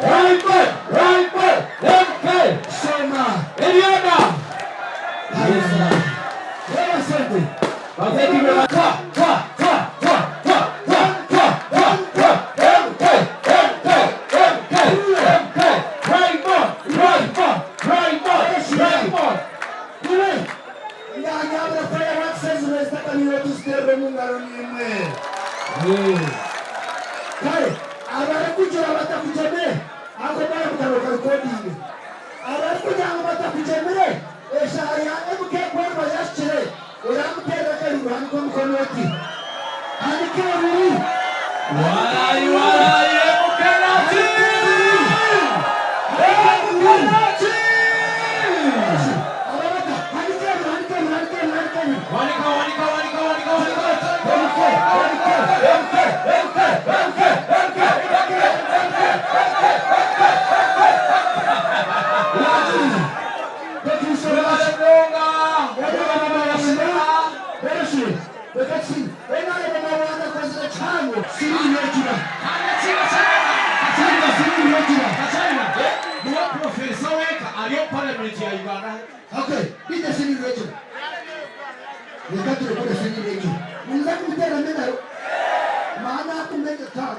Right foot. MK. Soma. Eliana. Yes, sir. Yes, sir. Thank you very much. Okay, be the same region. You got to go to the same region. You let me tell a minute. Mana to make a talk.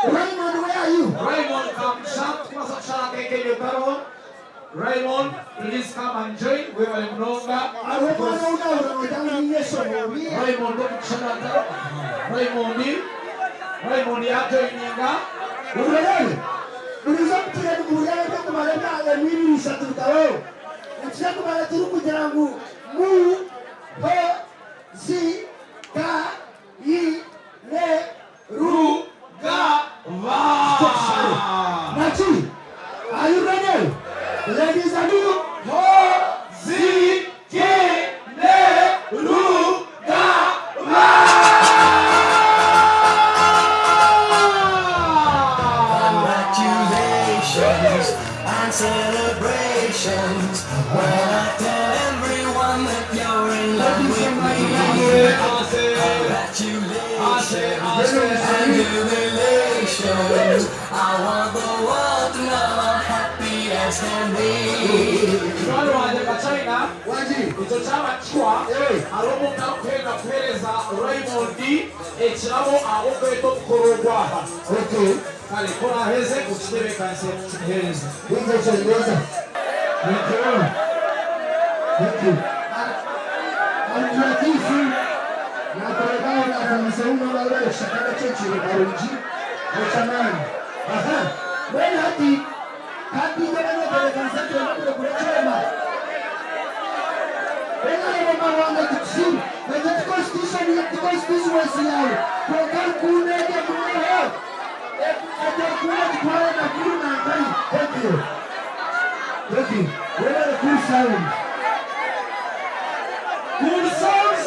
Raymond, where are you? Raymond, come shout. Raymond, please come and join. We will Mnonga. Raymond, Raymond, ya joininga. Are you ready? Ladies and congratulations and celebrations when I tell everyone that you're in love with me. Congratulations and jubilations. I want the world to know I'm happy as can be. Ito chama chwa alomo na kwenda kueleza Raymond ekirabo abo kweto kukorogwa. okay. Kale kora heze kuchitebe kanse kuchihereza. Thank you. Andratifu na kurekao na kumsaumu wale shakada chechi baruji mchamani. Aha. Wewe hadi jamani kwa kanisa kwa kuchema. Wewe mama wangu tusimu. Na constitution ya constitution yao. Kwa kuna ya mwana. Thank you. Where are the cool sounds? Good sounds,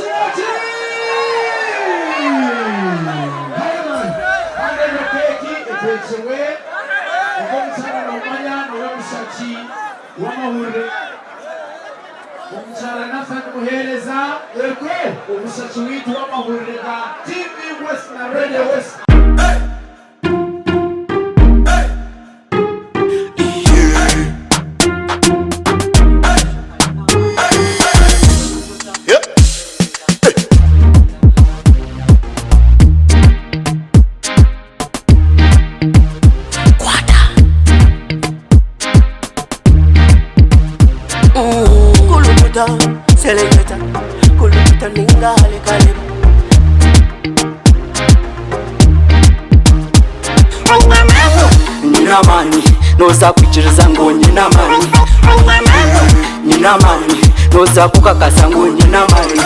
Selecta, kulupita ninga hale kalibu. Nina mani, noza kuchiriza ngo nina mani. Nina mani, noza kukakasa ngo nina mani.